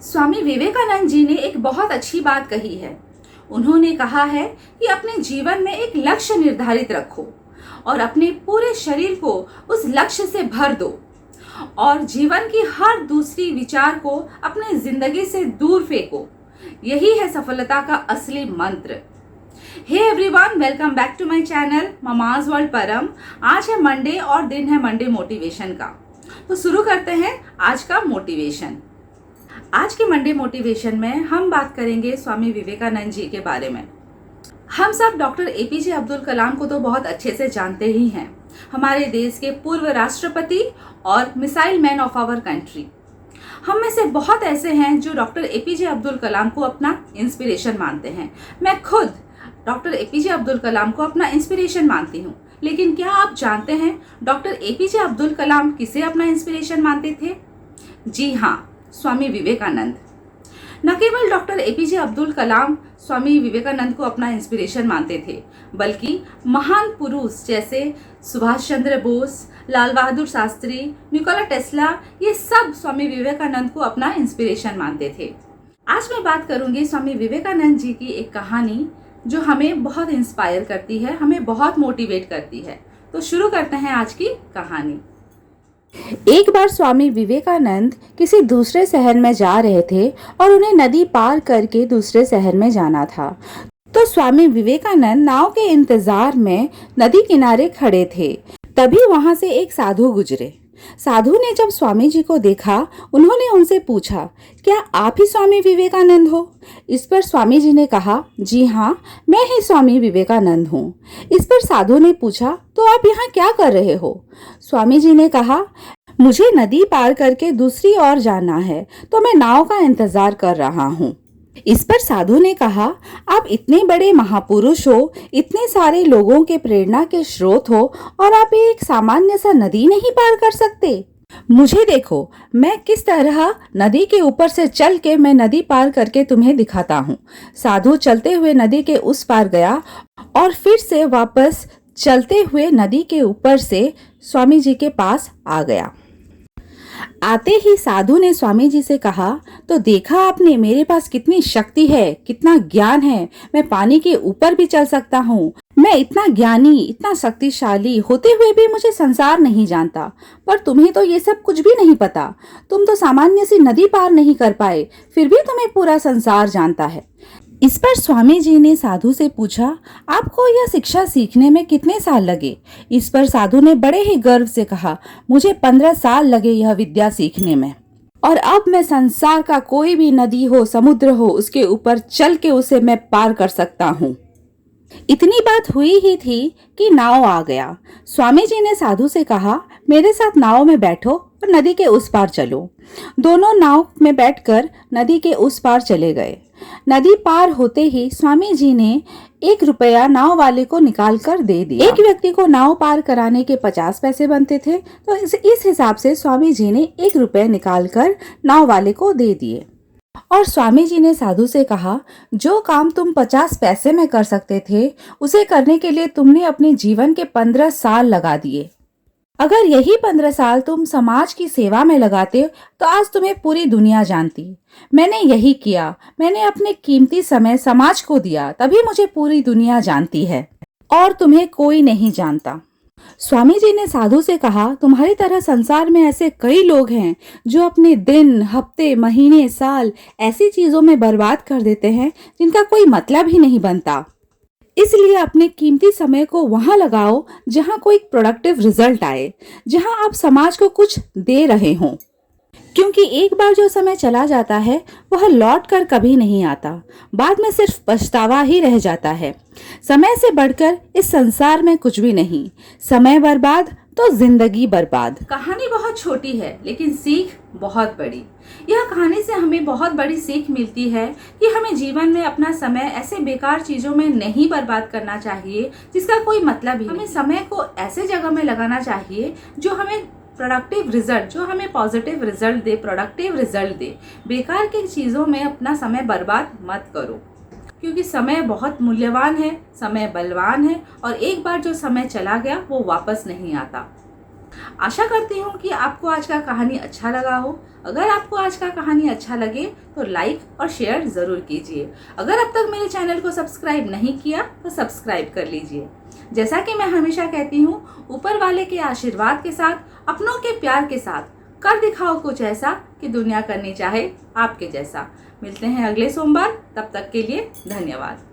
स्वामी विवेकानंद जी ने एक बहुत अच्छी बात कही है। उन्होंने कहा है कि अपने जीवन में एक लक्ष्य निर्धारित रखो और अपने पूरे शरीर को उस लक्ष्य से भर दो और जीवन की हर दूसरी विचार को अपने जिंदगी से दूर फेंको। यही है सफलता का असली मंत्र। Hey everyone, welcome back to my channel mama's world परम। आज है मंडे और दिन है मंडे मोटिवेशन का। तो शुरू करते हैं आज का मोटिवेशन। आज के मंडे मोटिवेशन में हम बात करेंगे स्वामी विवेकानंद जी के बारे में। हम सब डॉक्टर एपीजे अब्दुल कलाम को तो बहुत अच्छे से जानते ही हैं, हमारे देश के पूर्व राष्ट्रपति और missile man of our country. हम में से बहुत ऐसे हैं जो डॉक्टर एपीजे अब्दुल कलाम को अपना इंस्पिरेशन मानते हैं। मैं खुद डॉक्टर एपीजे अब्दुल कलाम को अपना इंस्पिरेशन मानती हूँ। लेकिन क्या आप जानते हैं डॉक्टर एपीजे अब्दुल कलाम किसे अपना इंस्पिरेशन मानते थे? जी हाँ, स्वामी विवेकानंद। न केवल डॉक्टर एपीजे अब्दुल कलाम स्वामी विवेकानंद को अपना इंस्पिरेशन मानते थे, बल्कि महान पुरुष जैसे सुभाष चंद्र बोस, लाल बहादुर शास्त्री, निकोला टेस्ला, ये सब स्वामी विवेकानंद को अपना इंस्पिरेशन मानते थे। आज मैं बात करूंगी स्वामी विवेकानंद जी की एक कहानी जो हमें बहुत इंस्पायर करती है, हमें बहुत मोटिवेट करती है। तो शुरू करते हैं आज की कहानी। एक बार स्वामी विवेकानंद किसी दूसरे शहर में जा रहे थे और उन्हें नदी पार करके दूसरे शहर में जाना था। तो स्वामी विवेकानंद नाव के इंतजार में नदी किनारे खड़े थे। तभी वहां से एक साधु गुजरे। साधु ने जब स्वामी जी को देखा, उन्होंने उनसे पूछा, क्या आप ही स्वामी विवेकानंद हो? इस पर स्वामी जी ने कहा, जी हाँ, मैं ही स्वामी विवेकानंद हूँ। इस पर साधु ने पूछा, तो आप यहाँ क्या कर रहे हो? स्वामी जी ने कहा, मुझे नदी पार करके दूसरी ओर जाना है, तो मैं नाव का इंतजार कर रहा हूँ। इस पर साधु ने कहा, आप इतने बड़े महापुरुष हो, इतने सारे लोगों के प्रेरणा के स्रोत हो और आप एक सामान्य सा नदी नहीं पार कर सकते? मुझे देखो, मैं किस तरह नदी के ऊपर से चल के मैं नदी पार करके तुम्हें दिखाता हूँ। साधु चलते हुए नदी के उस पार गया और फिर से वापस चलते हुए नदी के ऊपर से स्वामी जी के पास आ गया। आते ही साधु ने स्वामी जी से कहा, तो देखा आपने मेरे पास कितनी शक्ति है, कितना ज्ञान है। मैं पानी के ऊपर भी चल सकता हूँ। मैं इतना ज्ञानी, इतना शक्तिशाली होते हुए भी मुझे संसार नहीं जानता। पर तुम्हें तो ये सब कुछ भी नहीं पता। तुम तो सामान्य सी नदी पार नहीं कर पाए, फिर भी तुम्हें पूरा संसार जानता है। इस पर स्वामी जी ने साधु से पूछा, आपको यह शिक्षा सीखने में कितने साल लगे? इस पर साधु ने बड़े ही गर्व से कहा, मुझे 15 साल लगे यह विद्या सीखने में, और अब मैं संसार का कोई भी नदी हो, समुद्र हो, उसके ऊपर चल के उसे मैं पार कर सकता हूँ। इतनी बात हुई ही थी कि नाव आ गया। स्वामी जी ने साधु से कहा, मेरे साथ नाव में बैठो और नदी के उस पार चलो। दोनों नाव में बैठकर नदी के उस पार चले गए। नदी पार होते ही स्वामी जी ने 1 रुपया नाव वाले को निकाल कर दे दिया। एक व्यक्ति को नाव पार कराने के 50 पैसे बनते थे, तो इस हिसाब से स्वामी जी ने 1 रुपया निकाल कर नाव वाले को दे दिए। और स्वामी जी ने साधु से कहा, जो काम तुम 50 पैसे में कर सकते थे, उसे करने के लिए तुमने अपने जीवन के 15 साल लगा दिए। अगर यही 15 साल तुम समाज की सेवा में लगाते तो आज तुम्हें पूरी दुनिया जानती। मैंने यही किया, मैंने अपने कीमती समय समाज को दिया, तभी मुझे पूरी दुनिया जानती है और तुम्हें कोई नहीं जानता। स्वामी जी ने साधु से कहा, तुम्हारी तरह संसार में ऐसे कई लोग हैं जो अपने दिन, हफ्ते, महीने, साल ऐसी चीजों में बर्बाद कर देते हैं जिनका कोई मतलब ही नहीं बनता। इसलिए अपने कीमती समय को वहां लगाओ जहां कोई प्रोडक्टिव रिजल्ट आए, जहां आप समाज को कुछ दे रहे हों। क्योंकि एक बार जो समय चला जाता है वह लौट कर कभी नहीं आता, बाद में सिर्फ पछतावा ही रह जाता है। समय से बढ़कर इस संसार में कुछ भी नहीं। समय बर्बाद तो जिंदगी बर्बाद। कहानी बहुत छोटी है लेकिन सीख बहुत बड़ी। यह कहानी से हमें बहुत बड़ी सीख मिलती है कि हमें जीवन में अपना समय ऐसे बेकार चीजों में नहीं बर्बाद करना चाहिए जिसका कोई मतलब ही नहीं। हमें समय को ऐसे जगह में लगाना चाहिए जो हमें प्रोडक्टिव रिजल्ट, जो हमें पॉजिटिव रिजल्ट दे, प्रोडक्टिव रिजल्ट दे। बेकार की चीजों में अपना समय बर्बाद मत करो, क्योंकि समय बहुत मूल्यवान है, समय बलवान है और एक बार जो समय चला गया वो वापस नहीं आता। आशा करती हूँ कि आपको आज का कहानी अच्छा लगा हो। अगर आपको आज का कहानी अच्छा लगे तो लाइक और शेयर ज़रूर कीजिए। अगर अब तक मेरे चैनल को सब्सक्राइब नहीं किया तो सब्सक्राइब कर लीजिए। जैसा कि मैं हमेशा कहती हूँ, ऊपर वाले के आशीर्वाद के साथ, अपनों के प्यार के साथ कर दिखाओ कुछ ऐसा कि दुनिया करनी चाहे आपके जैसा। मिलते हैं अगले सोमवार, तब तक के लिए धन्यवाद।